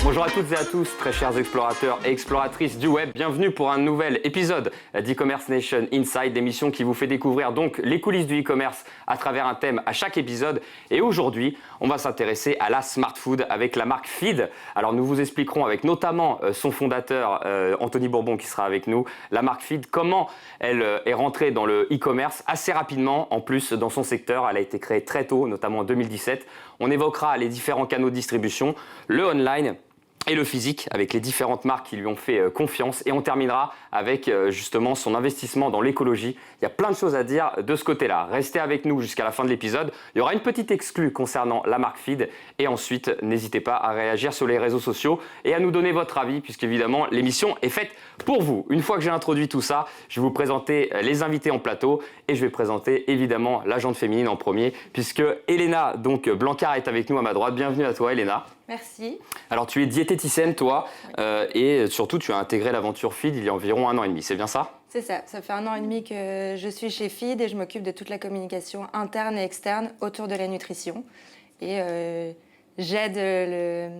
Bonjour à toutes et à tous, très chers explorateurs et exploratrices du web. Bienvenue pour un nouvel épisode d'e-commerce Nation Inside, l'émission qui vous fait découvrir donc les coulisses du e-commerce à travers un thème à chaque épisode. Et aujourd'hui, on va s'intéresser à la smart food avec la marque Feed. Alors nous vous expliquerons avec notamment son fondateur Anthony Bourbon qui sera avec nous, la marque Feed, comment elle est rentrée dans le e-commerce assez rapidement. En plus, dans son secteur, elle a été créée très tôt, notamment en 2017. On évoquera les différents canaux de distribution, le online et le physique avec les différentes marques qui lui ont fait confiance, et on terminera avec justement son investissement dans l'écologie. Il y a plein de choses à dire de ce côté-là. Restez avec nous jusqu'à la fin de l'épisode. Il y aura une petite exclue concernant la marque Feed et ensuite n'hésitez pas à réagir sur les réseaux sociaux et à nous donner votre avis puisqu'évidemment l'émission est faite pour vous. Une fois que j'ai introduit tout ça, je vais vous présenter les invités en plateau et je vais présenter évidemment l'agente féminine en premier puisque Elena donc Blancard est avec nous à ma droite. Bienvenue à toi Elena. Merci. Alors tu es diététicienne toi et surtout tu as intégré l'aventure Feed il y a environ 1 an et demi, c'est bien ça ? C'est ça, ça fait 1 an et demi que je suis chez Feed et je m'occupe de toute la communication interne et externe autour de la nutrition. Et j'aide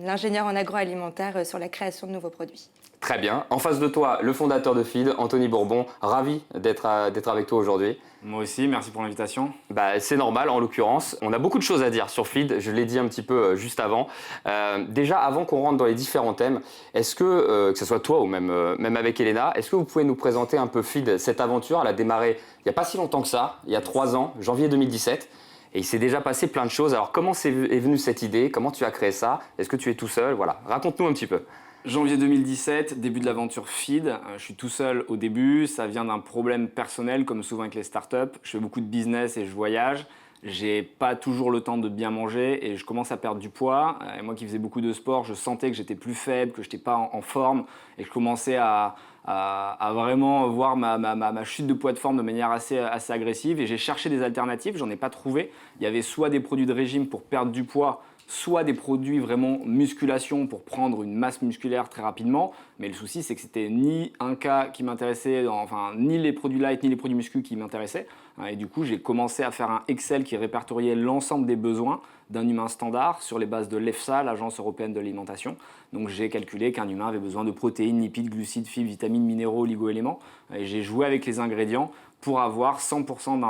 l'ingénieur en agroalimentaire sur la création de nouveaux produits. Très bien. En face de toi, le fondateur de Feed, Anthony Bourbon. Ravi d'être avec toi aujourd'hui. Moi aussi, merci pour l'invitation. C'est normal en l'occurrence. On a beaucoup de choses à dire sur Feed, je l'ai dit un petit peu juste avant. Déjà, avant qu'on rentre dans les différents thèmes, est-ce que ce soit toi ou même avec Elena, est-ce que vous pouvez nous présenter un peu Feed, cette aventure? Elle a démarré il n'y a pas si longtemps que ça, il y a 3 ans, janvier 2017. Et il s'est déjà passé plein de choses. Alors comment est venue cette idée? Comment tu as créé ça? Est-ce que tu es tout seul? Voilà, raconte-nous un petit peu. Janvier 2017, début de l'aventure Feed. Je suis tout seul au début. Ça vient d'un problème personnel, comme souvent avec les startups. Je fais beaucoup de business et je voyage. J'ai pas toujours le temps de bien manger et je commence à perdre du poids. Et moi qui faisais beaucoup de sport, je sentais que j'étais plus faible, que je n'étais pas en forme et que je commençais à vraiment voir ma chute de poids de forme de manière assez agressive. Et j'ai cherché des alternatives, j'en ai pas trouvé. Il y avait soit des produits de régime pour perdre du poids, soit des produits vraiment musculation pour prendre une masse musculaire très rapidement. Mais le souci, c'est que c'était ni un cas qui m'intéressait, ni les produits light, ni les produits muscu qui m'intéressaient. Et du coup, j'ai commencé à faire un Excel qui répertoriait l'ensemble des besoins d'un humain standard sur les bases de l'EFSA, l'Agence européenne de l'alimentation. Donc j'ai calculé qu'un humain avait besoin de protéines, lipides, glucides, fibres, vitamines, minéraux, oligo-éléments. Et j'ai joué avec les ingrédients pour avoir 100% d'un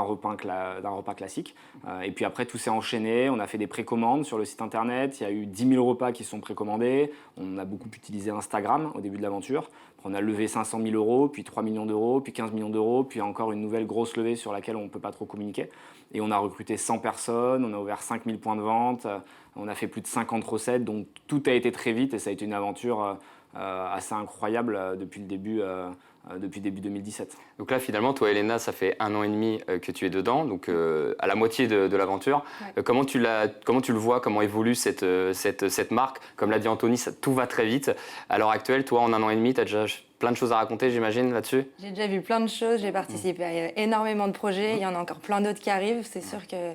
repas classique. Et puis après, tout s'est enchaîné. On a fait des précommandes sur le site internet. Il y a eu 10 000 repas qui sont précommandés. On a beaucoup utilisé Instagram au début de l'aventure. On a levé 500 000 euros, puis 3 millions d'euros, puis 15 millions d'euros, puis encore une nouvelle grosse levée sur laquelle on ne peut pas trop communiquer. Et on a recruté 100 personnes, on a ouvert 5000 points de vente, on a fait plus de 50 recettes. Donc tout a été très vite et ça a été une aventure assez incroyable depuis le début 2017. Donc là, finalement, toi, Elena, ça fait 1 an et demi que tu es dedans, donc à la moitié de l'aventure. Ouais. Comment tu le vois, comment évolue cette marque? Comme l'a dit Anthony, tout va très vite. À l'heure actuelle, toi, en 1 an et demi, tu as déjà plein de choses à raconter, j'imagine, là-dessus? J'ai déjà vu plein de choses, j'ai participé à énormément de projets. Il y en a encore plein d'autres qui arrivent. C'est sûr que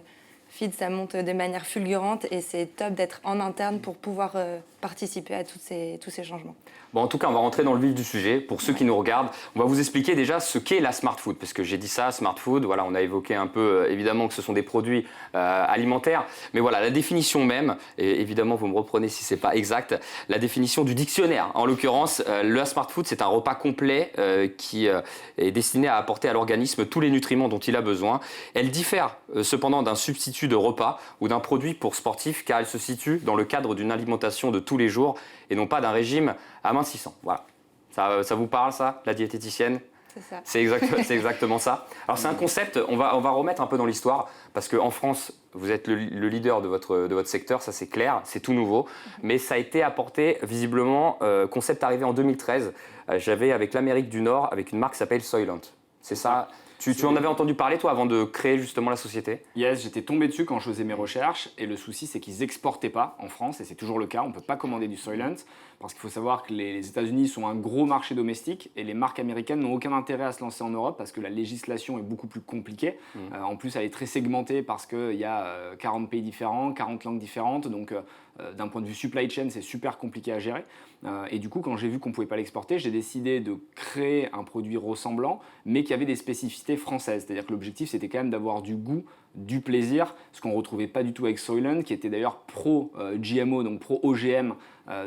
Feed, ça monte de manière fulgurante et c'est top d'être en interne pour pouvoir participer à tous ces changements. Bon, en tout cas, on va rentrer dans le vif du sujet. Pour ceux qui nous regardent, on va vous expliquer déjà ce qu'est la smart food. Parce que j'ai dit ça, smart food, voilà, on a évoqué un peu, évidemment, que ce sont des produits alimentaires. Mais voilà, la définition même, et évidemment, vous me reprenez si ce n'est pas exact, la définition du dictionnaire. En l'occurrence, la smart food, c'est un repas complet qui est destiné à apporter à l'organisme tous les nutriments dont il a besoin. Elle diffère cependant d'un substitut de repas ou d'un produit pour sportifs car elle se situe dans le cadre d'une alimentation de tous les jours et non pas d'un régime amincissant. Voilà. Ça vous parle, ça, la diététicienne? C'est ça. C'est exactement ça. Alors c'est un concept, on va remettre un peu dans l'histoire, parce qu'en France, vous êtes le leader de votre secteur, ça c'est clair, c'est tout nouveau, mais ça a été apporté visiblement, concept arrivé en 2013, j'avais avec l'Amérique du Nord, avec une marque qui s'appelle Soylent. C'est ça. Tu en avais entendu parler, toi, avant de créer justement la société? Yes, j'étais tombé dessus quand je faisais mes recherches. Et le souci, c'est qu'ils n'exportaient pas en France. Et c'est toujours le cas. On ne peut pas commander du Soylent. Parce qu'il faut savoir que les États-Unis sont un gros marché domestique. Et les marques américaines n'ont aucun intérêt à se lancer en Europe parce que la législation est beaucoup plus compliquée. En plus, elle est très segmentée parce qu'il y a 40 pays différents, 40 langues différentes. Donc, d'un point de vue supply chain, c'est super compliqué à gérer. Et du coup, quand j'ai vu qu'on ne pouvait pas l'exporter, j'ai décidé de créer un produit ressemblant, mais qui avait des spécificités françaises. C'est-à-dire que l'objectif, c'était quand même d'avoir du goût, du plaisir, ce qu'on ne retrouvait pas du tout avec Soylent, qui était d'ailleurs pro-GMO, donc pro-OGM,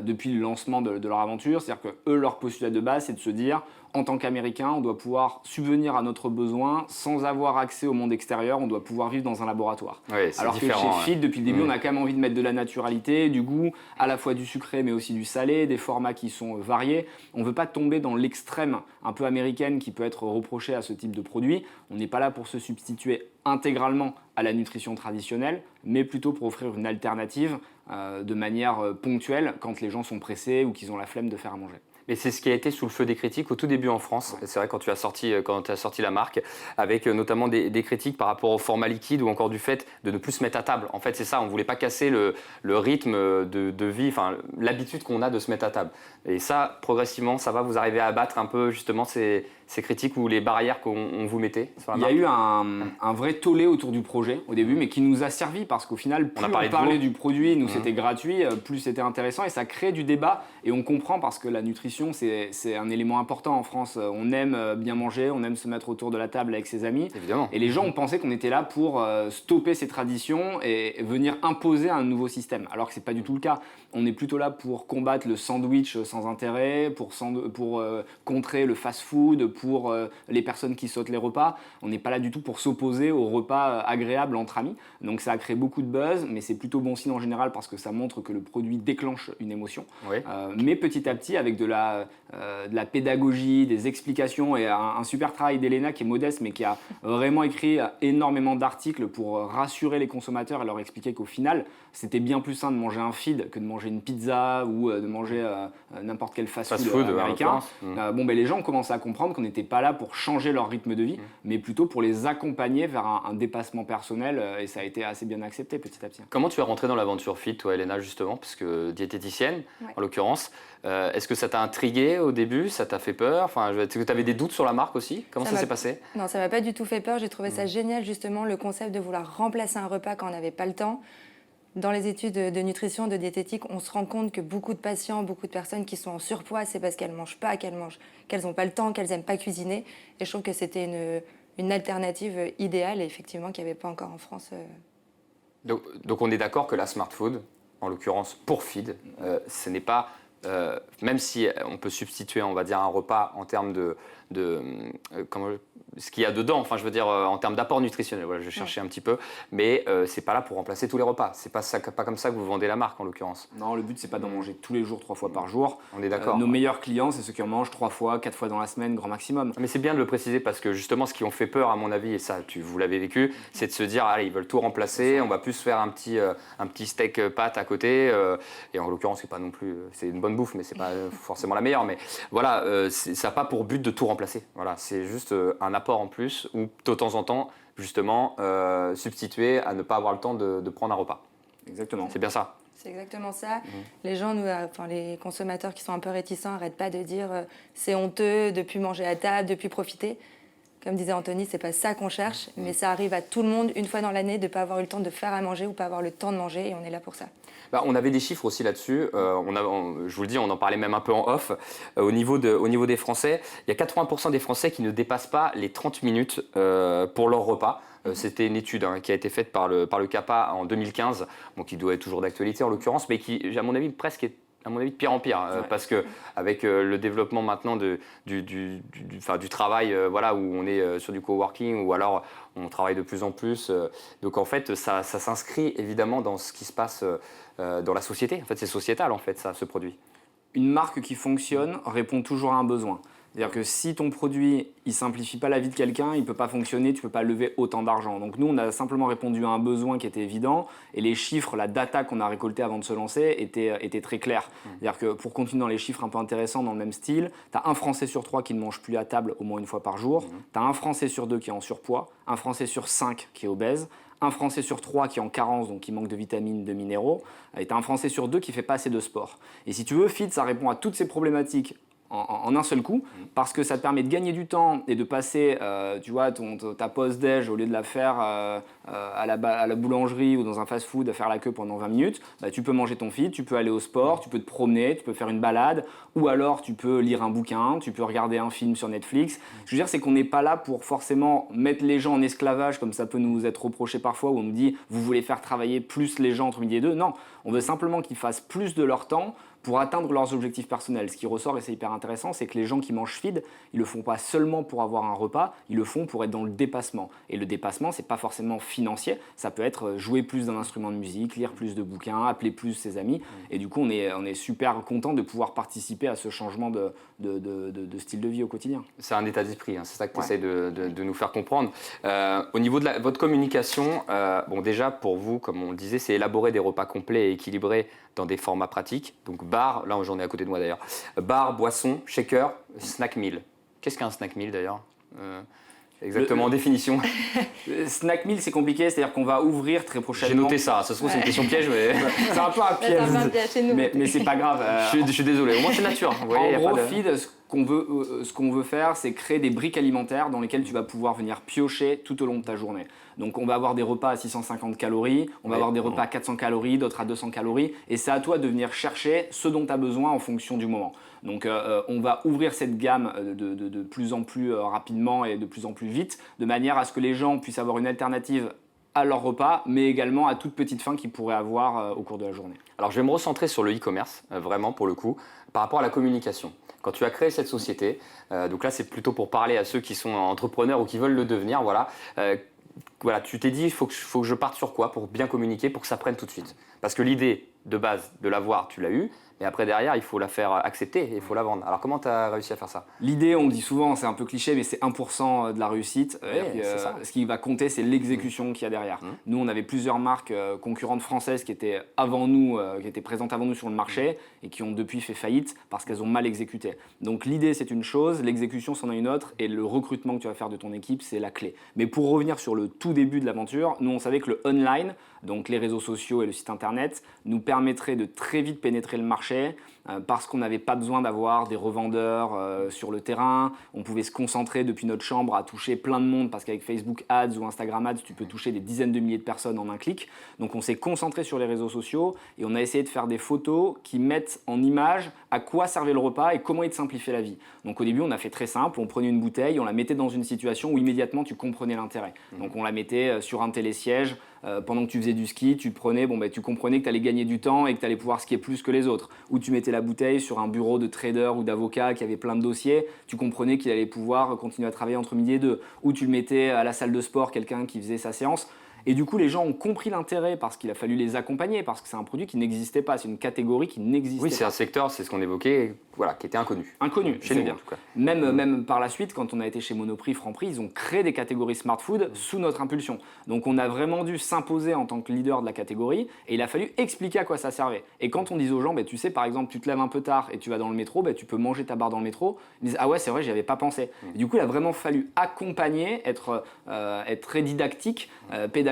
depuis le lancement de leur aventure. C'est-à-dire que eux, leur postulat de base, c'est de se dire, en tant qu'Américain, on doit pouvoir subvenir à notre besoin sans avoir accès au monde extérieur, on doit pouvoir vivre dans un laboratoire. Oui, Alors que chez Feed, depuis le début, on a quand même envie de mettre de la naturalité, du goût, à la fois du sucré mais aussi du salé, des formats qui sont variés. On ne veut pas tomber dans l'extrême un peu américaine qui peut être reprochée à ce type de produit. On n'est pas là pour se substituer intégralement à la nutrition traditionnelle, mais plutôt pour offrir une alternative de manière ponctuelle quand les gens sont pressés ou qu'ils ont la flemme de faire à manger. Et c'est ce qui a été sous le feu des critiques au tout début en France. Ouais. C'est vrai quand tu as sorti la marque, avec notamment des critiques par rapport au format liquide ou encore du fait de ne plus se mettre à table. En fait, c'est ça, on ne voulait pas casser le rythme de vie, enfin l'habitude qu'on a de se mettre à table. Et ça, progressivement, ça va vous arriver à abattre un peu justement ces critiques ou les barrières qu'on vous mettait sur la marque. Il y a eu un vrai tollé autour du projet au début, mais qui nous a servi parce qu'au final, plus on parlait du produit, nous c'était gratuit, plus c'était intéressant et ça crée du débat. Et on comprend parce que la nutrition, c'est un élément important en France. On aime bien manger, on aime se mettre autour de la table avec ses amis. Évidemment. Et les gens ont pensé qu'on était là pour stopper ces traditions et venir imposer un nouveau système. Alors que ce n'est pas du tout le cas. On est plutôt là pour combattre le sandwich sans intérêt, pour contrer le fast-food, pour les personnes qui sautent les repas. On n'est pas là du tout pour s'opposer aux repas agréables entre amis. Donc ça a créé beaucoup de buzz, mais c'est plutôt bon signe en général parce que ça montre que le produit déclenche une émotion. Oui. Mais petit à petit, avec de la pédagogie, des explications et un super travail d'Elena qui est modeste, mais qui a vraiment écrit énormément d'articles pour rassurer les consommateurs et leur expliquer qu'au final, c'était bien plus sain de manger un feed que de manger une pizza ou de manger n'importe quel fast-food américain. Les gens ont commencé à comprendre qu'on n'était pas là pour changer leur rythme de vie, mais plutôt pour les accompagner vers un dépassement personnel et ça a été assez bien accepté petit à petit. Comment tu es rentrée dans l'aventure Feed, toi, Elena, justement, parce que diététicienne, en l'occurrence, est-ce que ça t'a intrigué au début, ça t'a fait peur, enfin, est-ce que tu avais des doutes sur la marque aussi? Comment ça s'est passé? Non, ça m'a pas du tout fait peur, j'ai trouvé ça génial justement, le concept de vouloir remplacer un repas quand on n'avait pas le temps. Dans les études de nutrition, de diététique, on se rend compte que beaucoup de patients, beaucoup de personnes qui sont en surpoids, c'est parce qu'elles ne mangent pas, qu'elles n'ont pas le temps, qu'elles n'aiment pas cuisiner. Et je trouve que c'était une alternative idéale et effectivement qu'il n'y avait pas encore en France. Donc on est d'accord que la smart food, en l'occurrence pour Feed, ce n'est pas, même si on peut substituer, on va dire, un repas en termes de ce qu'il y a dedans, enfin je veux dire en termes d'apport nutritionnel, voilà, je cherchais un petit peu, mais c'est pas là pour remplacer tous les repas, c'est pas comme ça que vous vendez la marque en l'occurrence. Non, le but c'est pas d'en manger tous les jours, 3 fois par jour. On est d'accord. Nos meilleurs clients, c'est ceux qui en mangent 3 fois, 4 fois dans la semaine, grand maximum. Mais c'est bien de le préciser parce que justement ce qui ont fait peur à mon avis, et ça vous l'avez vécu, c'est de se dire allez, ils veulent tout remplacer, on va plus se faire un petit steak pâte à côté, et en l'occurrence c'est pas non plus, c'est une bonne bouffe mais c'est pas forcément la meilleure, mais voilà, ça n'a pas pour but de tout remplacer, voilà, c'est juste un apport en plus ou de temps en temps justement substituer à ne pas avoir le temps de prendre un repas. Exactement. C'est bien ça. C'est exactement ça. Les gens, les consommateurs qui sont un peu réticents, n'arrêtent pas de dire c'est honteux de ne plus manger à table, de ne plus profiter. Comme disait Anthony, c'est pas ça qu'on cherche, mais ça arrive à tout le monde une fois dans l'année de ne pas avoir eu le temps de faire à manger ou pas avoir le temps de manger et on est là pour ça. On avait des chiffres aussi là-dessus, je vous le dis, on en parlait même un peu en off. Au niveau des Français, il y a 80% des Français qui ne dépassent pas les 30 minutes pour leur repas. C'était une étude qui a été faite par le CAPA en 2015, qui doit être toujours d'actualité en l'occurrence, mais qui, à mon avis, presque est de pire en pire, parce que avec le développement maintenant du travail, voilà, où on est sur du coworking, ou alors on travaille de plus en plus. Donc en fait, ça s'inscrit évidemment dans ce qui se passe dans la société. En fait, c'est sociétal en fait, ça, ce produit. Une marque qui fonctionne répond toujours à un besoin. C'est-à-dire que si ton produit il simplifie pas la vie de quelqu'un, il ne peut pas fonctionner, tu ne peux pas lever autant d'argent. Donc nous, on a simplement répondu à un besoin qui était évident et les chiffres, la data qu'on a récoltée avant de se lancer étaient très clairs. C'est-à-dire que pour continuer dans les chiffres un peu intéressants dans le même style, tu as un Français sur 3 qui ne mange plus à table au moins une fois par jour, tu as un Français sur 2 qui est en surpoids, un Français sur 5 qui est obèse, un Français sur 3 qui est en carence, donc qui manque de vitamines, de minéraux, et tu as un Français sur 2 qui ne fait pas assez de sport. Et si tu veux, Feed, ça répond à toutes ces problématiques en un seul coup, parce que ça te permet de gagner du temps et de passer, tu vois, ta pause déj, au lieu de la faire à la boulangerie ou dans un fast-food, à faire la queue pendant 20 minutes, bah, tu peux manger ton feed, tu peux aller au sport, tu peux te promener, tu peux faire une balade, ou alors tu peux lire un bouquin, tu peux regarder un film sur Netflix. Je veux dire, c'est qu'on n'est pas là pour forcément mettre les gens en esclavage, comme ça peut nous être reproché parfois, où on nous dit « vous voulez faire travailler plus les gens entre midi et deux ». Non, on veut simplement qu'ils fassent plus de leur temps pour atteindre leurs objectifs personnels. Ce qui ressort, et c'est hyper intéressant, c'est que les gens qui mangent feed, ils le font pas seulement pour avoir un repas, ils le font pour être dans le dépassement. Et le dépassement, c'est pas forcément financier, ça peut être jouer plus d'un instrument de musique, lire plus de bouquins, appeler plus ses amis. Et du coup, on est super content de pouvoir participer à ce changement de style de vie au quotidien. C'est un état d'esprit, hein, c'est ça que tu essaies de nous faire comprendre. Au niveau de votre communication, bon, déjà pour vous, comme on le disait, c'est élaborer des repas complets et équilibrés dans des formats pratiques. Donc bar, là j'en ai à côté de moi d'ailleurs, bar, boisson, shaker, snack meal. Qu'est-ce qu'un snack meal d'ailleurs Exactement, en définition. Snack meal, c'est compliqué, c'est-à-dire qu'on va ouvrir très prochainement. J'ai noté ça, ça se trouve c'est une question piège, mais... c'est un peu un piège, mais c'est pas grave. Je suis désolé, au moins c'est nature. Vous voyez, en gros, feed, ce qu'on veut faire, c'est créer des briques alimentaires dans lesquelles tu vas pouvoir venir piocher tout au long de ta journée. Donc on va avoir des repas à 650 calories, on va avoir des repas à 400 calories, d'autres à 200 calories, et c'est à toi de venir chercher ce dont tu as besoin en fonction du moment. Donc on va ouvrir cette gamme de plus en plus rapidement et de plus en plus vite, de manière à ce que les gens puissent avoir une alternative à leur repas, mais également à toute petite faim qu'ils pourraient avoir au cours de la journée. Alors je vais me recentrer sur le e-commerce, vraiment pour le coup, par rapport à la communication. Quand tu as créé cette société, donc là c'est plutôt pour parler à ceux qui sont entrepreneurs ou qui veulent le devenir, voilà, tu t'es dit il faut que je parte sur quoi pour bien communiquer, pour que ça prenne tout de suite. Parce que l'idée de base de l'avoir, tu l'as eue, mais après derrière il faut la faire accepter et il faut la vendre. Alors comment tu as réussi à faire ça? L'idée, on le dit souvent, c'est un peu cliché, mais c'est 1% de la réussite. Ce qui va compter, c'est l'exécution qu'il y a derrière. Nous, on avait plusieurs marques concurrentes françaises qui étaient qui étaient présentes avant nous sur le marché et qui ont depuis fait faillite parce qu'elles ont mal exécuté. Donc l'idée, c'est une chose, l'exécution, c'en est une autre, et le recrutement que tu vas faire de ton équipe, c'est la clé. Mais pour revenir sur le tout début de l'aventure, nous, on savait que le online, donc les réseaux sociaux et le site internet, nous permettrait de très vite pénétrer le marché parce qu'on n'avait pas besoin d'avoir des revendeurs sur le terrain. On pouvait se concentrer depuis notre chambre à toucher plein de monde parce qu'avec Facebook Ads ou Instagram Ads, tu peux toucher des dizaines de milliers de personnes en un clic. Donc on s'est concentré sur les réseaux sociaux et on a essayé de faire des photos qui mettent en image à quoi servait le repas et comment il te simplifiait la vie. Donc au début, on a fait très simple. On prenait une bouteille, on la mettait dans une situation où immédiatement tu comprenais l'intérêt. Donc on la mettait sur un télésiège. Pendant que tu faisais du ski, tu comprenais que tu allais gagner du temps et que tu allais pouvoir skier plus que les autres. Ou tu mettais la bouteille sur un bureau de trader ou d'avocat qui avait plein de dossiers, tu comprenais qu'il allait pouvoir continuer à travailler entre midi et deux. Ou tu le mettais à la salle de sport, quelqu'un qui faisait sa séance. Et du coup, les gens ont compris l'intérêt parce qu'il a fallu les accompagner, parce que c'est un produit qui n'existait pas, c'est une catégorie qui n'existait pas. Oui, c'est un secteur, c'est ce qu'on évoquait, voilà, qui était inconnu. Inconnu, chez nous bien. en tout cas. Même par la suite, quand on a été chez Monoprix, Franprix, ils ont créé des catégories Smart Food sous notre impulsion. Donc on a vraiment dû s'imposer en tant que leader de la catégorie et il a fallu expliquer à quoi ça servait. Et quand on disait aux gens, tu sais, par exemple, tu te lèves un peu tard et tu vas dans le métro, tu peux manger ta barre dans le métro, ils disent ah ouais, c'est vrai, j'y avais pas pensé. Et du coup, il a vraiment fallu accompagner, être très didactique, pédagogique.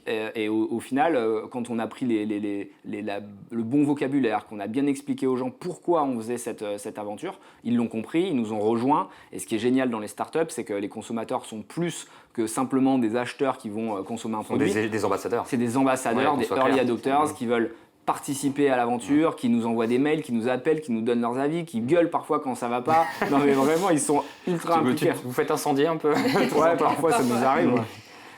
Et au final, quand on a pris le bon vocabulaire, qu'on a bien expliqué aux gens pourquoi on faisait cette aventure, ils l'ont compris, ils nous ont rejoints. Et ce qui est génial dans les startups, c'est que les consommateurs sont plus que simplement des acheteurs qui vont consommer un produit. Des ambassadeurs. C'est des ambassadeurs, des early adopters qui veulent participer à l'aventure, qui nous envoient des mails, qui nous appellent, qui nous donnent leurs avis, qui gueulent parfois quand ça va pas. Non mais vraiment, ils sont ultra impliqués. Vous faites incendier un peu? Ouais, parfois ça nous arrive. Ouais.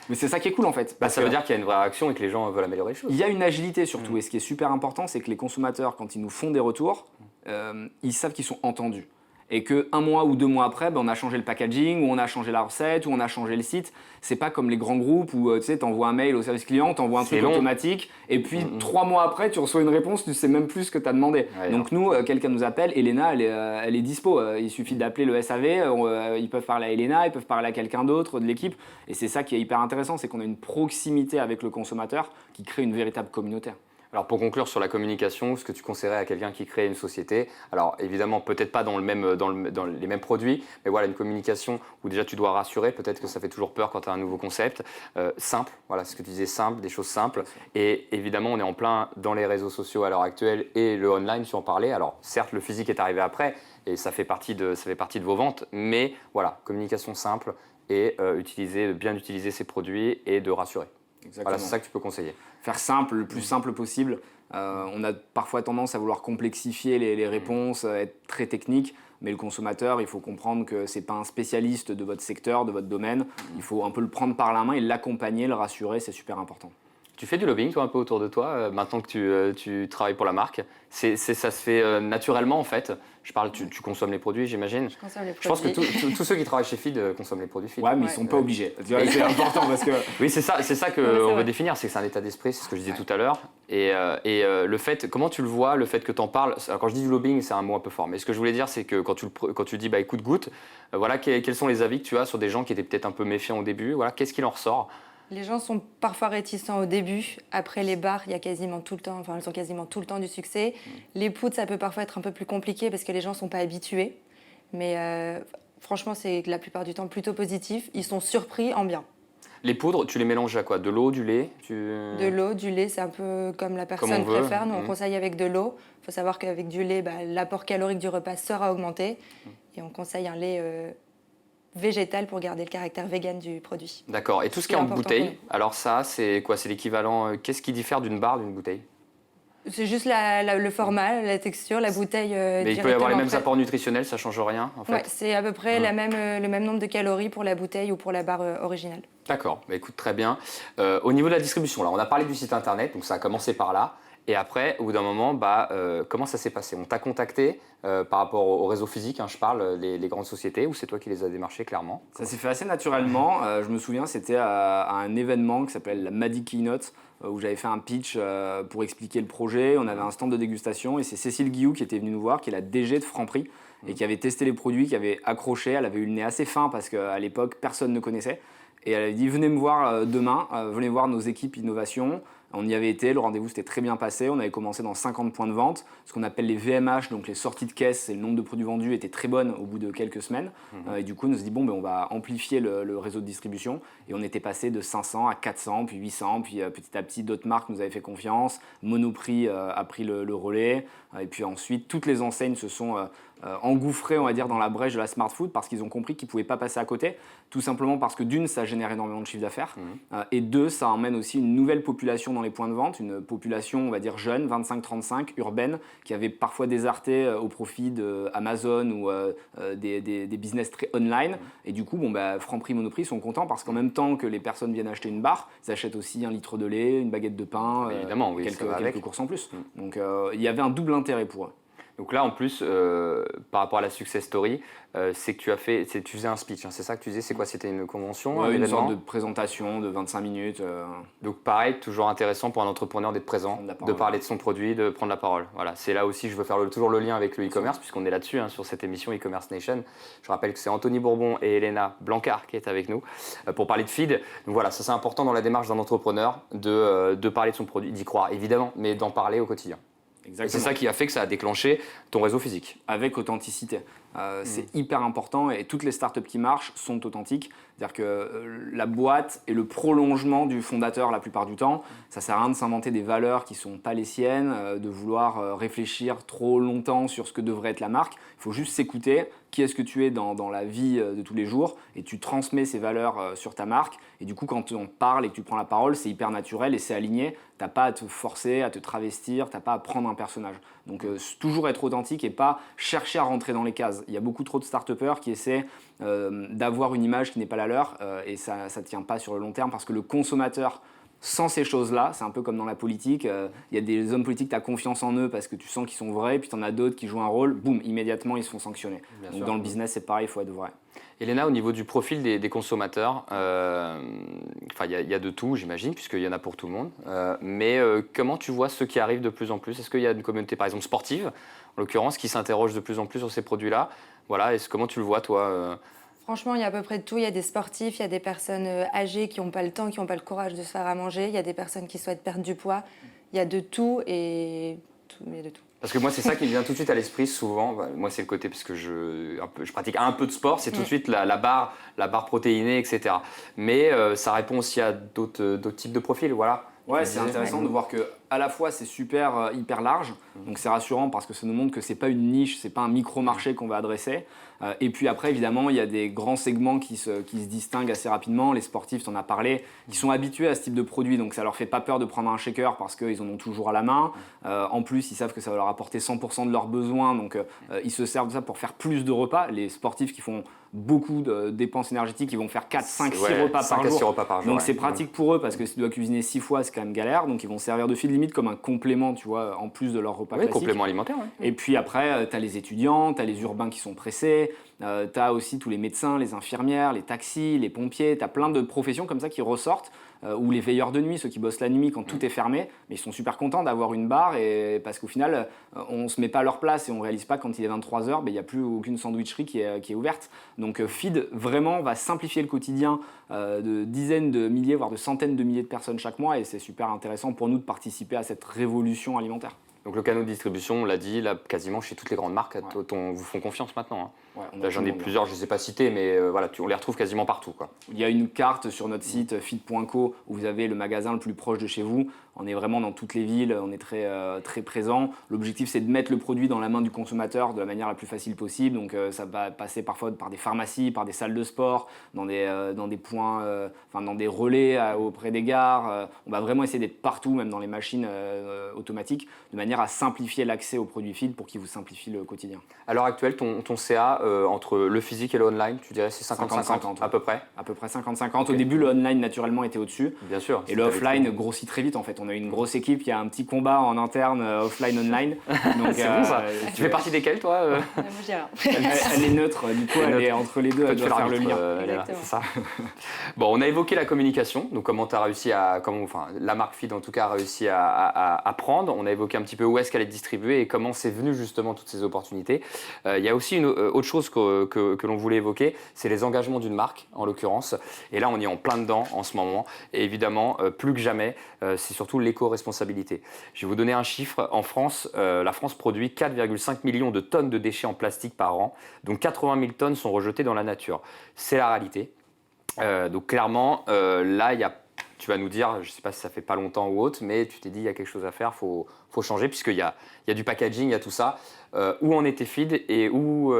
Mais c'est ça qui est cool en fait. Ça veut dire qu'il y a une vraie réaction et que les gens veulent améliorer les choses. Il y a une agilité surtout. Et ce qui est super important, c'est que les consommateurs, quand ils nous font des retours, ils savent qu'ils sont entendus. Et qu'un mois ou 2 mois après, on a changé le packaging, ou on a changé la recette, ou on a changé le site. C'est pas comme les grands groupes où tu envoies un mail au service client, tu envoies un truc automatique, et puis 3 mois après, tu reçois une réponse, tu sais même plus ce que tu as demandé. Ouais, donc nous, quelqu'un nous appelle, Elena, elle est dispo. Il suffit d'appeler le SAV, ils peuvent parler à Elena, ils peuvent parler à quelqu'un d'autre de l'équipe. Et c'est ça qui est hyper intéressant, c'est qu'on a une proximité avec le consommateur qui crée une véritable communauté. Alors pour conclure sur la communication, ce que tu conseillerais à quelqu'un qui crée une société, alors évidemment peut-être pas dans les mêmes produits, mais voilà une communication où déjà tu dois rassurer, peut-être que ça fait toujours peur quand tu as un nouveau concept, simple, voilà ce que tu disais, simple, des choses simples, et évidemment on est en plein dans les réseaux sociaux à l'heure actuelle et le online si on parlait, alors certes le physique est arrivé après, et ça fait partie de vos ventes. Mais voilà, communication simple et bien utiliser ses produits et de rassurer. Exactement. Voilà, c'est ça que tu peux conseiller. Faire simple, le plus simple possible. On a parfois tendance à vouloir complexifier les réponses, être très technique, mais le consommateur, il faut comprendre que ce n'est pas un spécialiste de votre secteur, de votre domaine. Il faut un peu le prendre par la main et l'accompagner, le rassurer, c'est super important. Tu fais du lobbying, toi, un peu autour de toi, maintenant que tu travailles pour la marque. Ça se fait naturellement, en fait. Tu consommes les produits, j'imagine. Je consomme les Je pense que produits. tous ceux qui travaillent chez Feed consomment les produits Feed. Ouais, mais ils ne sont pas obligés. Tu vois, c'est important parce que... Oui, c'est ça Ouais, c'est qu'on veut vrai. définir, c'est que c'est un état d'esprit, c'est ce que je disais tout à l'heure. Et le fait, comment tu le vois, le fait que tu en parles, alors quand je dis du lobbying, c'est un mot un peu fort, mais ce que je voulais dire, c'est que quand tu dis écoute, goûte, voilà, quels sont les avis que tu as sur des gens qui étaient peut-être un peu méfiants au début, voilà, qu'est-ce qu'il en ressort? Les gens sont parfois réticents au début. Après les bars, il y a quasiment tout le temps, enfin, ils ont quasiment tout le temps du succès. Les poudres, ça peut parfois être un peu plus compliqué parce que les gens ne sont pas habitués. Mais franchement, c'est la plupart du temps plutôt positif. Ils sont surpris en bien. Les poudres, tu les mélanges à quoi? De l'eau, du lait? De l'eau, du lait, c'est un peu comme la personne on veut. préfère. Nous, on conseille avec de l'eau. Il faut savoir qu'avec du lait, l'apport calorique du repas sera augmenté. Et on conseille un lait végétal pour garder le caractère vegan du produit. D'accord. Et tout ce qui est en bouteille, alors ça, c'est quoi? C'est l'équivalent. Qu'est-ce qui diffère d'une barre d'une bouteille? C'est juste le format, la texture, la bouteille. Mais il peut y avoir les mêmes prête. apports nutritionnels, ça change rien en fait. Ouais, c'est à peu près le même nombre de calories pour la bouteille ou pour la barre originale. D'accord, bah, écoute, très bien. Au niveau de la distribution, là, on a parlé du site internet, donc ça a commencé par là. Et après, au bout d'un moment, comment ça s'est passé? On t'a contacté par rapport au réseau physique, je parle, les grandes sociétés, ou c'est toi qui les as démarchés clairement? Ça s'est fait assez naturellement. Je me souviens, c'était à un événement qui s'appelle la Madi Keynote, où j'avais fait un pitch pour expliquer le projet. On avait un stand de dégustation et c'est Cécile Guilloux qui était venue nous voir, qui est la DG de Franprix et qui avait testé les produits, qui avait accroché. Elle avait eu le nez assez fin parce qu'à l'époque, personne ne connaissait. Et elle avait dit, venez me voir demain, venez voir nos équipes innovation. On y avait été, le rendez-vous s'était très bien passé. On avait commencé dans 50 points de vente. Ce qu'on appelle les VMH, donc les sorties de caisse, et le nombre de produits vendus était très bonne au bout de quelques semaines. Et du coup, on s'est dit, on va amplifier le réseau de distribution. Et on était passé de 500 à 400, puis 800, puis petit à petit, d'autres marques nous avaient fait confiance. Monoprix a pris le relais. Et puis ensuite, toutes les enseignes se sont engouffrés, on va dire, dans la brèche de la smart food parce qu'ils ont compris qu'ils ne pouvaient pas passer à côté, tout simplement parce que d'une, ça génère énormément de chiffre d'affaires et deux, ça emmène aussi une nouvelle population dans les points de vente, une population, on va dire, jeune, 25-35, urbaine, qui avait parfois déserté au profit d'Amazon ou des business très online. Et du coup, Franprix, Monoprix sont contents parce qu'en même temps que les personnes viennent acheter une barre, ils achètent aussi un litre de lait, une baguette de pain, évidemment, oui, quelques courses en plus. Donc il y avait un double intérêt pour eux. Donc là, en plus, par rapport à la success story, c'est que tu faisais un speech, c'est ça que tu disais? C'est quoi? C'était une convention, un une événement? sorte de présentation de 25 minutes. Donc pareil, toujours intéressant pour un entrepreneur d'être présent, de parler de son produit, de prendre la parole. Voilà, c'est là aussi que je veux faire toujours le lien avec le e-commerce, puisqu'on est là-dessus, sur cette émission e-commerce nation. Je rappelle que c'est Anthony Bourbon et Elena Blancard qui est avec nous pour parler de feed. Donc voilà, ça c'est important dans la démarche d'un entrepreneur de parler de son produit, d'y croire évidemment, mais d'en parler au quotidien. Exactement. C'est ça qui a fait que ça a déclenché ton réseau physique. Avec authenticité. C'est hyper important et toutes les startups qui marchent sont authentiques. C'est-à-dire que la boîte est le prolongement du fondateur la plupart du temps. Ça ne sert à rien de s'inventer des valeurs qui ne sont pas les siennes, de vouloir réfléchir trop longtemps sur ce que devrait être la marque. Il faut juste s'écouter. Qui est-ce que tu es dans la vie de tous les jours et tu transmets ces valeurs sur ta marque. Et du coup, quand on parle et que tu prends la parole, c'est hyper naturel et c'est aligné. Tu n'as pas à te forcer, à te travestir, tu n'as pas à prendre un personnage. Donc toujours être authentique et pas chercher à rentrer dans les cases. Il y a beaucoup trop de start-upers qui essaient d'avoir une image qui n'est pas la leur et ça ne tient pas sur le long terme parce que le consommateur, sans ces choses-là, c'est un peu comme dans la politique, il y a des hommes politiques, tu as confiance en eux parce que tu sens qu'ils sont vrais, puis tu en as d'autres qui jouent un rôle, boum, immédiatement ils se font sanctionner. Donc dans le business, c'est pareil, il faut être vrai. Elena, au niveau du profil des consommateurs, il y a de tout, j'imagine, puisqu'il y en a pour tout le monde. Mais comment tu vois ceux qui arrivent de plus en plus? Est-ce qu'il y a une communauté, par exemple, sportive, en l'occurrence, qui s'interroge de plus en plus sur ces produits-là? Voilà, comment tu le vois, toi Franchement, il y a à peu près de tout. Il y a des sportifs, il y a des personnes âgées qui n'ont pas le temps, qui n'ont pas le courage de se faire à manger. Il y a des personnes qui souhaitent perdre du poids. Il y a de tout et il y a de tout. Parce que moi, c'est ça qui me vient tout de suite à l'esprit souvent. Moi, c'est le côté, parce que je pratique un peu de sport, c'est tout de suite la barre protéinée, etc. Mais ça répond aussi à d'autres types de profils. Voilà. Ouais, c'est intéressant de voir que à la fois c'est super hyper large, donc c'est rassurant parce que ça nous montre que c'est pas une niche, c'est pas un micro-marché qu'on va adresser. Et puis après, évidemment, il y a des grands segments qui se distinguent assez rapidement. Les sportifs, tu en as parlé, qui sont habitués à ce type de produit, donc ça leur fait pas peur de prendre un shaker parce qu'ils en ont toujours à la main. En plus, ils savent que ça va leur apporter 100% de leurs besoins, donc ils se servent de ça pour faire plus de repas. Les sportifs qui font beaucoup de dépenses énergétiques, ils vont faire 4, 5, 6 repas par jour. 6 repas par jour. Donc c'est pratique pour eux parce que si tu dois cuisiner 6 fois, c'est quand même galère. Donc ils vont servir de feed limite comme un complément, tu vois, en plus de leur repas classique. Complément alimentaire. Ouais. Et puis après, tu as les étudiants, tu as les urbains qui sont pressés, tu as aussi tous les médecins, les infirmières, les taxis, les pompiers, tu as plein de professions comme ça qui ressortent, ou les veilleurs de nuit, ceux qui bossent la nuit quand tout est fermé, mais ils sont super contents d'avoir une barre parce qu'au final, on ne se met pas à leur place et on ne réalise pas quand il est 23h, il n'y a plus aucune sandwicherie qui est ouverte. Donc Feed vraiment va simplifier le quotidien de dizaines de milliers, voire de centaines de milliers de personnes chaque mois et c'est super intéressant pour nous de participer à cette révolution alimentaire. Donc le canal de distribution, on l'a dit, là, quasiment chez toutes les grandes marques vous font confiance maintenant. Hein. Ouais, là, j'en ai plusieurs, je ne les ai pas cités, mais voilà, on les retrouve quasiment partout. Quoi. Il y a une carte sur notre site feed.co où vous avez le magasin le plus proche de chez vous. On est vraiment dans toutes les villes, on est très, très présent. L'objectif, c'est de mettre le produit dans la main du consommateur de la manière la plus facile possible. Donc ça va passer parfois par des pharmacies, par des salles de sport, dans des points, dans des relais auprès des gares. On va vraiment essayer d'être partout, même dans les machines automatiques, de manière à simplifier l'accès aux produits Feed pour qu'il vous simplifie le quotidien. À l'heure actuelle, ton CA, entre le physique et le online, tu dirais c'est 50-50 à peu près? À peu près 50-50. Au début, le online, naturellement, était au-dessus. Bien sûr. Et le offline grossit très vite, en fait. On a une grosse équipe, il y a un petit combat en interne, offline-online. C'est bon ça. Tu fais partie desquels, toi Moi, je dirais. Elle est neutre, du coup, elle est entre les deux, elle doit faire le lien. C'est ça. Bon, on a évoqué la communication, donc comment tu as réussi la marque Feed en tout cas a réussi à prendre. On a évoqué un petit peu où est-ce qu'elle est distribuée et comment c'est venu justement toutes ces opportunités. Il y a aussi une autre chose que l'on voulait évoquer, c'est les engagements d'une marque en l'occurrence. Et là, on est en plein dedans en ce moment. Et évidemment, plus que jamais, c'est surtout l'éco-responsabilité. Je vais vous donner un chiffre. En France, la France produit 4,5 millions de tonnes de déchets en plastique par an. Donc 80 000 tonnes sont rejetées dans la nature. C'est la réalité. Donc clairement, là, tu vas nous dire, je ne sais pas si ça fait pas longtemps ou autre, mais tu t'es dit il y a quelque chose à faire, faut changer puisqu'il y a du packaging, il y a tout ça. Où en était Feed et où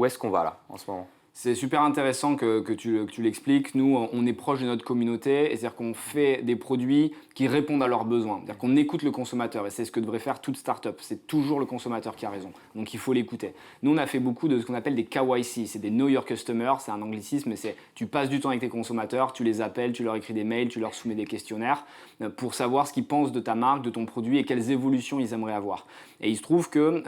est-ce qu'on va là en ce moment? C'est super intéressant que tu l'expliques. Nous, on est proche de notre communauté, c'est-à-dire qu'on fait des produits qui répondent à leurs besoins. C'est-à-dire qu'on écoute le consommateur et c'est ce que devrait faire toute start-up. C'est toujours le consommateur qui a raison, donc il faut l'écouter. Nous, on a fait beaucoup de ce qu'on appelle des KYC, c'est des Know Your Customer, c'est un anglicisme, mais c'est tu passes du temps avec tes consommateurs, tu les appelles, tu leur écris des mails, tu leur soumets des questionnaires pour savoir ce qu'ils pensent de ta marque, de ton produit et quelles évolutions ils aimeraient avoir. Et il se trouve que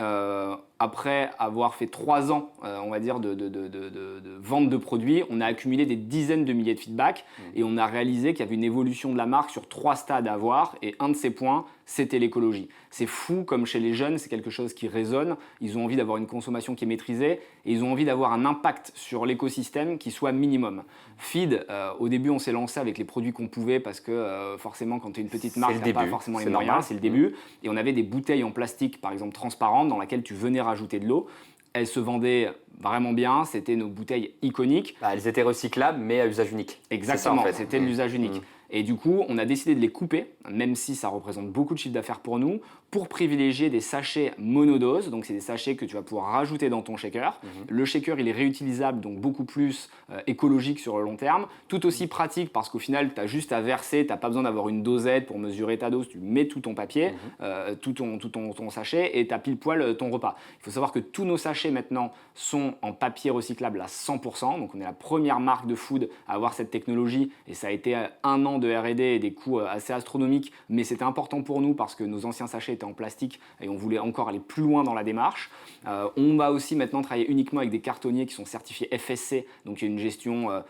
après avoir fait 3 ans, on va dire, de vente de produits, on a accumulé des dizaines de milliers de feedbacks et on a réalisé qu'il y avait une évolution de la marque sur 3 stades à avoir et un de ces points, c'était l'écologie. C'est fou comme chez les jeunes, c'est quelque chose qui résonne. Ils ont envie d'avoir une consommation qui est maîtrisée et ils ont envie d'avoir un impact sur l'écosystème qui soit minimum. Feed, au début, on s'est lancé avec les produits qu'on pouvait parce que forcément, quand tu es une petite marque, tu n'as pas forcément les moyens, c'est le début. Et on avait des bouteilles en plastique, par exemple transparentes, dans laquelle tu venais rajouter de l'eau. Elles se vendaient vraiment bien, c'était nos bouteilles iconiques. Elles étaient recyclables, mais à usage unique. Exactement, ça, en fait. C'était de l'usage unique. Et du coup, on a décidé de les couper, même si ça représente beaucoup de chiffre d'affaires pour nous, pour privilégier des sachets monodoses. Donc, c'est des sachets que tu vas pouvoir rajouter dans ton shaker. Le shaker, il est réutilisable, donc beaucoup plus écologique sur le long terme. Tout aussi pratique parce qu'au final, tu as juste à verser, tu n'as pas besoin d'avoir une dosette pour mesurer ta dose. Tu mets tout ton papier, tout ton sachet et tu as pile poil ton repas. Il faut savoir que tous nos sachets maintenant sont en papier recyclable à 100%. Donc, on est la première marque de food à avoir cette technologie et ça a été 1 an de R&D et des coûts assez astronomiques, mais c'était important pour nous parce que nos anciens sachets étaient en plastique et on voulait encore aller plus loin dans la démarche. On va aussi maintenant travailler uniquement avec des cartonniers qui sont certifiés FSC, donc il y a une gestion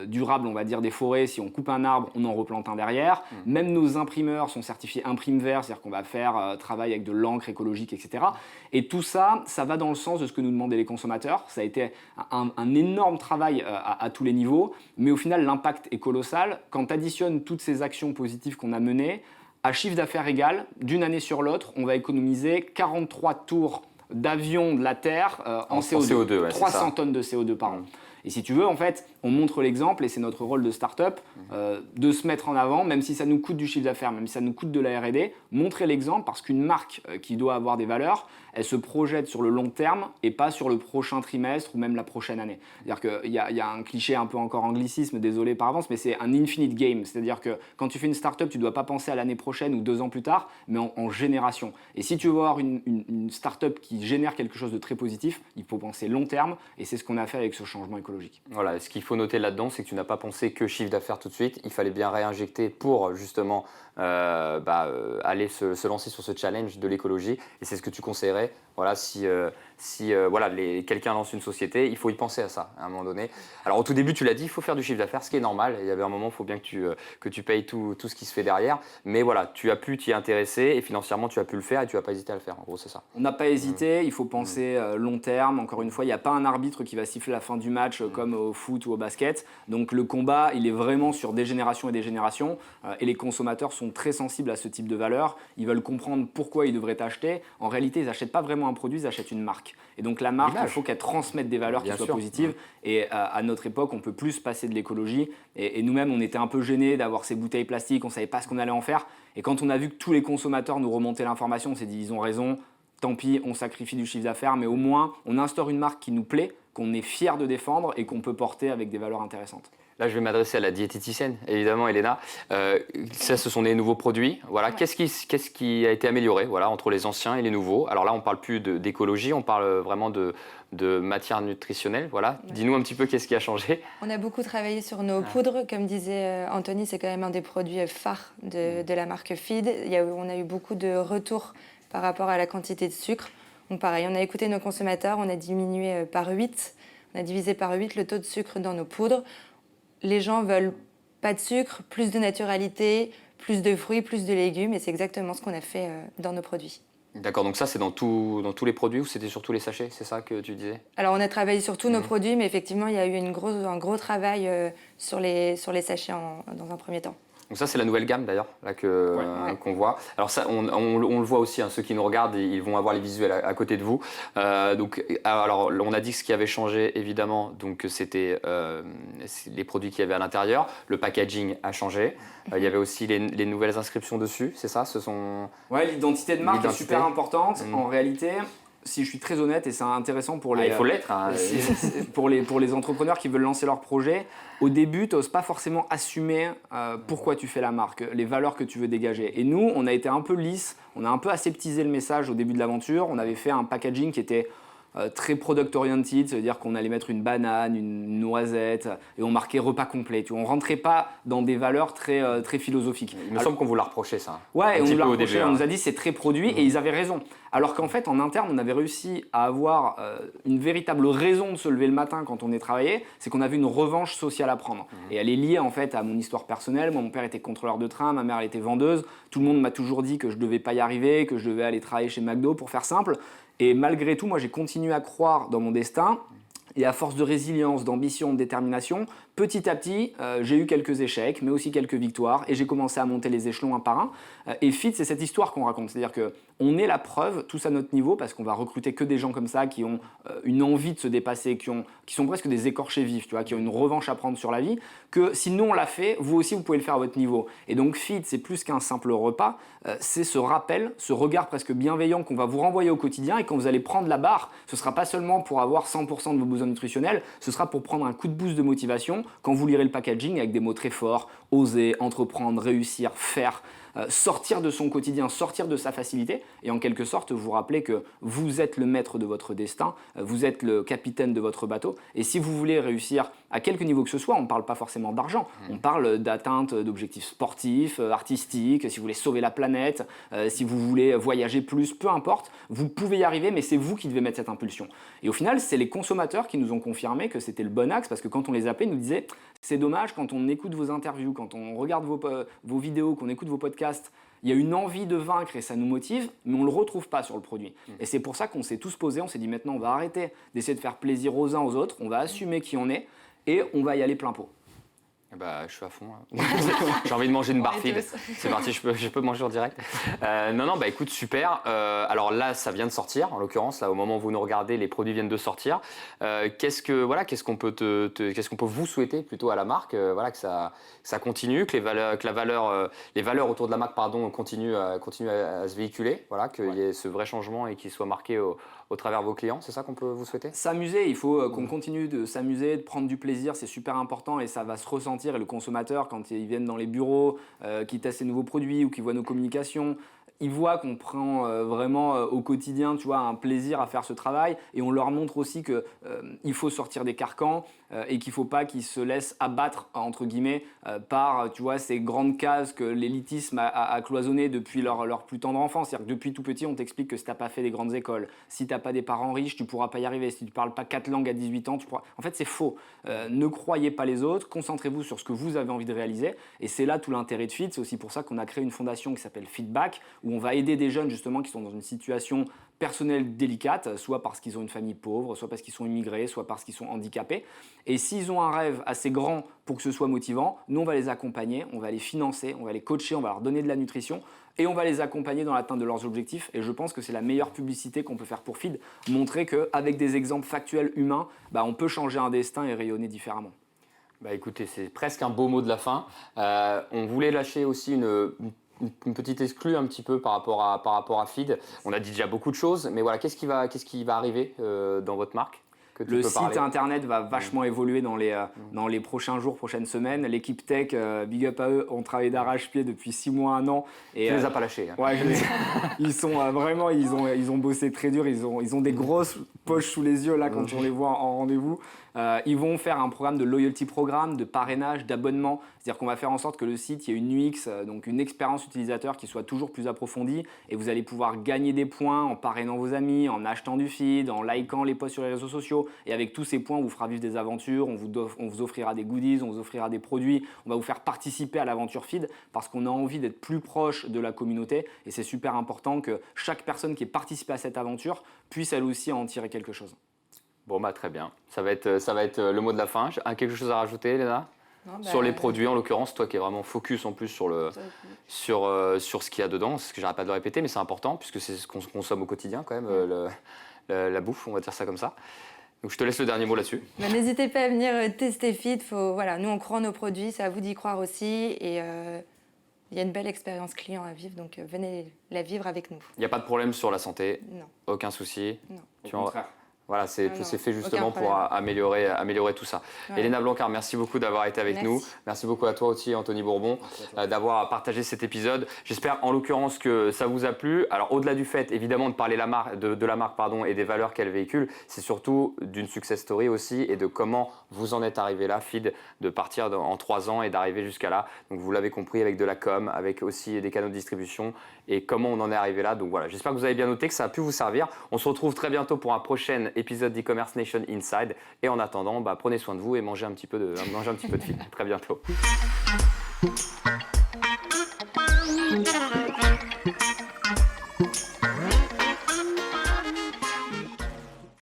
durable, on va dire, des forêts. Si on coupe un arbre, on en replante un derrière. Même nos imprimeurs sont certifiés Imprime Vert, c'est-à-dire qu'on va faire travail avec de l'encre écologique, etc. Et tout ça, ça va dans le sens de ce que nous demandaient les consommateurs. Ça a été un énorme travail à tous les niveaux, mais au final, l'impact est colossal. Quand tu additionnes toutes ces actions positives qu'on a menées, à chiffre d'affaires égal, d'une année sur l'autre, on va économiser 43 tours d'avion de la Terre en CO2. 300 tonnes de CO2 par an. Et si tu veux, en fait, on montre l'exemple et c'est notre rôle de start-up de se mettre en avant, même si ça nous coûte du chiffre d'affaires, même si ça nous coûte de la R&D, montrer l'exemple parce qu'une marque qui doit avoir des valeurs, elle se projette sur le long terme et pas sur le prochain trimestre ou même la prochaine année. C'est-à-dire qu'il y a un cliché un peu encore anglicisme, désolé par avance, mais c'est un infinite game. C'est-à-dire que quand tu fais une start-up, tu ne dois pas penser à l'année prochaine ou 2 ans plus tard, mais en génération. Et si tu veux avoir une start-up qui génère quelque chose de très positif, il faut penser long terme et c'est ce qu'on a fait avec ce changement écologique. Voilà, ce qu'il faut noter là-dedans, c'est que tu n'as pas pensé que chiffre d'affaires tout de suite. Il fallait bien réinjecter pour justement aller se lancer sur ce challenge de l'écologie. Et c'est ce que tu conseillerais. Voilà, si quelqu'un lance une société, il faut y penser à ça à un moment donné. Alors au tout début, tu l'as dit, il faut faire du chiffre d'affaires, ce qui est normal. Il y avait un moment, il faut bien que tu payes tout ce qui se fait derrière. Mais voilà, tu as pu t'y intéresser et financièrement, tu as pu le faire et tu n'as pas hésité à le faire. En gros, c'est ça. On n'a pas hésité, il faut penser long terme. Encore une fois, il n'y a pas un arbitre qui va siffler la fin du match comme au foot ou au basket. Donc le combat, il est vraiment sur des générations et des générations. Et les consommateurs sont très sensibles à ce type de valeurs. Ils veulent comprendre pourquoi ils devraient acheter. En réalité, ils n'achètent pas vraiment un produit, ils achètent une marque. Et donc la marque, il faut qu'elle transmette des valeurs qui soient positives. Et à notre époque, on peut plus se passer de l'écologie. Et nous-mêmes, on était un peu gênés d'avoir ces bouteilles plastiques, on ne savait pas ce qu'on allait en faire. Et quand on a vu que tous les consommateurs nous remontaient l'information, on s'est dit, ils ont raison, tant pis, on sacrifie du chiffre d'affaires, mais au moins, on instaure une marque qui nous plaît, qu'on est fier de défendre et qu'on peut porter avec des valeurs intéressantes. Là, je vais m'adresser à la diététicienne, évidemment, Elena. Ça, ce sont des nouveaux produits. Voilà. Ouais. Qu'est-ce qui a été amélioré entre les anciens et les nouveaux? Alors là, on ne parle plus d'écologie, on parle vraiment de matière nutritionnelle. Voilà. Ouais. Dis-nous un petit peu qu'est-ce qui a changé. On a beaucoup travaillé sur nos poudres. Comme disait Anthony, c'est quand même un des produits phares de la marque Feed. On a eu beaucoup de retours par rapport à la quantité de sucre. Donc pareil, on a écouté nos consommateurs, on a diminué par 8. On a divisé par 8 le taux de sucre dans nos poudres. Les gens veulent pas de sucre, plus de naturalité, plus de fruits, plus de légumes, et c'est exactement ce qu'on a fait dans nos produits. D'accord, donc ça c'est dans tous les produits ou c'était sur tous les sachets, c'est ça que tu disais? Alors on a travaillé sur tous nos produits, mais effectivement il y a eu un gros travail sur les sachets dans un premier temps. Donc ça c'est la nouvelle gamme d'ailleurs là qu'on voit. Alors ça on le voit aussi, ceux qui nous regardent ils vont avoir les visuels à côté de vous. Alors on a dit que ce qui avait changé évidemment, donc c'était les produits qu'il y avait à l'intérieur. Le packaging a changé. Il y avait aussi les nouvelles inscriptions dessus, c'est ça? L'identité de marque est super importante. En réalité, si je suis très honnête, et c'est intéressant pour les, il faut l'être, pour les entrepreneurs qui veulent lancer leur projet, au début, tu n'oses pas forcément assumer pourquoi tu fais la marque, les valeurs que tu veux dégager. Et nous, on a été un peu lisse, on a un peu aseptisé le message au début de l'aventure. On avait fait un packaging qui était très product-oriented, c'est-à-dire qu'on allait mettre une banane, une noisette, et on marquait repas complet. On ne rentrait pas dans des valeurs très philosophiques. Il me semble qu'on vous l'a reproché ça. Ouais, on nous l'a reproché, on nous a dit c'est très produit, et ils avaient raison. Alors qu'en fait, en interne, on avait réussi à avoir une véritable raison de se lever le matin quand on est travaillé, c'est qu'on avait une revanche sociale à prendre. Et elle est liée en fait à mon histoire personnelle. Moi, mon père était contrôleur de train, ma mère elle était vendeuse. Tout le monde m'a toujours dit que je ne devais pas y arriver, que je devais aller travailler chez McDo pour faire simple. Et malgré tout, moi, j'ai continué à croire dans mon destin. Et à force de résilience, d'ambition, de détermination, petit à petit, j'ai eu quelques échecs, mais aussi quelques victoires. Et j'ai commencé à monter les échelons un par un. Et Feed, c'est cette histoire qu'on raconte. C'est-à-dire qu'on est la preuve, tous à notre niveau, parce qu'on va recruter que des gens comme ça, qui ont une envie de se dépasser, qui sont presque des écorchés vifs, qui ont une revanche à prendre sur la vie, que si nous on l'a fait, vous aussi vous pouvez le faire à votre niveau. Et donc Feed, c'est plus qu'un simple repas, c'est ce rappel, ce regard presque bienveillant qu'on va vous renvoyer au quotidien. Et quand vous allez prendre la barre, ce ne sera pas seulement pour avoir 100% de vos besoins nutritionnels, ce sera pour prendre un coup de boost de motivation quand vous lirez le packaging avec des mots très forts, oser, entreprendre, réussir, faire, sortir de son quotidien, sortir de sa facilité et en quelque sorte vous rappeler que vous êtes le maître de votre destin, vous êtes le capitaine de votre bateau et si vous voulez réussir à quelque niveau que ce soit, on ne parle pas forcément d'argent, on parle d'atteinte d'objectifs sportifs, artistiques, si vous voulez sauver la planète, si vous voulez voyager plus, peu importe, vous pouvez y arriver mais c'est vous qui devez mettre cette impulsion. Et au final, c'est les consommateurs qui nous ont confirmé que c'était le bon axe parce que quand on les appelait, ils nous disaient c'est dommage quand on écoute vos interviews, quand on regarde vos vidéos, qu'on écoute vos podcasts, il y a une envie de vaincre et ça nous motive, mais on ne le retrouve pas sur le produit. Et c'est pour ça qu'on s'est tous posés, on s'est dit maintenant on va arrêter d'essayer de faire plaisir aux uns aux autres, on va assumer qui on est et on va y aller plein pot. Bah, je suis à fond. J'ai envie de manger une barre feed. C'est parti, je peux manger en direct. Non, bah écoute, super. Alors là, ça vient de sortir, en l'occurrence, là, au moment où vous nous regardez, les produits viennent de sortir. Qu'est-ce qu'on peut vous souhaiter plutôt à la marque, voilà, que ça continue, que les valeurs autour de la marque, pardon, continuent à se véhiculer, voilà, qu'il y ait ce vrai changement et qu'il soit marqué au travers de vos clients. C'est ça qu'on peut vous souhaiter? S'amuser, il faut qu'on continue de s'amuser, de prendre du plaisir, c'est super important et ça va se ressentir. Et le consommateur, quand ils viennent dans les bureaux, qu'ils testent ces nouveaux produits ou qu'ils voient nos communications, ils voient qu'on prend vraiment au quotidien, tu vois, un plaisir à faire ce travail, et on leur montre aussi qu'il faut sortir des carcans et qu'il ne faut pas qu'ils se laissent abattre, entre guillemets, par, tu vois, ces grandes cases que l'élitisme a cloisonnées depuis leur plus tendre enfance. C'est-à-dire que depuis tout petit, on t'explique que si tu n'as pas fait des grandes écoles, si tu n'as pas des parents riches, tu ne pourras pas y arriver. Si tu ne parles pas 4 langues à 18 ans, tu pourras... En fait, c'est faux. Ne croyez pas les autres, concentrez-vous sur ce que vous avez envie de réaliser, et c'est là tout l'intérêt de Feed. C'est aussi pour ça qu'on a créé une fondation qui s'appelle Feedback, où on va aider des jeunes justement qui sont dans une situation personnelle délicate, soit parce qu'ils ont une famille pauvre, soit parce qu'ils sont immigrés, soit parce qu'ils sont handicapés. Et s'ils ont un rêve assez grand pour que ce soit motivant, nous on va les accompagner, on va les financer, on va les coacher, on va leur donner de la nutrition et on va les accompagner dans l'atteinte de leurs objectifs. Et je pense que c'est la meilleure publicité qu'on peut faire pour Feed, montrer qu'avec des exemples factuels humains, on peut changer un destin et rayonner différemment. Bah écoutez, c'est presque un beau mot de la fin. On voulait lâcher aussi une petite exclue un petit peu par rapport à Feed. On a dit déjà beaucoup de choses, mais voilà, qu'est-ce qui va arriver dans votre marque? Le site internet va vachement évoluer dans les prochains jours, prochaines semaines. L'équipe tech, big up à eux, ont travaillé d'arrache-pied depuis 6 mois, 1 an. Et les as pas lâchés. Hein. Ouais, ils sont vraiment, ils ont bossé très dur. Ils ont des grosses poches sous les yeux là quand on les voit en rendez-vous. Ils vont faire un programme de loyalty programme, de parrainage, d'abonnement. C'est-à-dire qu'on va faire en sorte que le site, il y ait une UX, donc une expérience utilisateur qui soit toujours plus approfondie. Et vous allez pouvoir gagner des points en parrainant vos amis, en achetant du feed, en likant les posts sur les réseaux sociaux. Et avec tous ces points, on vous fera vivre des aventures, on vous offrira des goodies, on vous offrira des produits. On va vous faire participer à l'aventure feed parce qu'on a envie d'être plus proche de la communauté. Et c'est super important que chaque personne qui ait participé à cette aventure puisse elle aussi en tirer quelque chose. Bon, bah très bien. Ça va être le mot de la fin. Quelque chose à rajouter, Léna? Non, sur les produits, en l'occurrence, toi qui es vraiment focus en plus sur ce qu'il y a dedans, c'est ce que j'arrête pas de le répéter, mais c'est important puisque c'est ce qu'on consomme au quotidien quand même, la bouffe, on va dire ça comme ça. Donc je te laisse le dernier mot là-dessus. N'hésitez pas à venir tester Feed. Voilà, nous on croit en nos produits, c'est à vous d'y croire aussi. Et il y a une belle expérience client à vivre, donc venez la vivre avec nous. Il n'y a pas de problème sur la santé? Non. Aucun souci? Non. Au contraire. Voilà, c'est fait justement pour améliorer tout ça. Ouais. Elena Blancard, merci beaucoup d'avoir été avec nous. Merci beaucoup à toi aussi, Anthony Bourbon, d'avoir partagé cet épisode. J'espère en l'occurrence que ça vous a plu. Alors au-delà du fait évidemment de parler de la marque et des valeurs qu'elle véhicule, c'est surtout d'une success story aussi et de comment vous en êtes arrivé là, Feed, de partir en 3 ans et d'arriver jusqu'à là. Donc vous l'avez compris, avec de la com, avec aussi des canaux de distribution et comment on en est arrivé là. Donc voilà, j'espère que vous avez bien noté, que ça a pu vous servir. On se retrouve très bientôt pour un prochain épisode d'e-commerce Nation Inside. Et en attendant, prenez soin de vous et mangez un petit peu de feed. Très bientôt.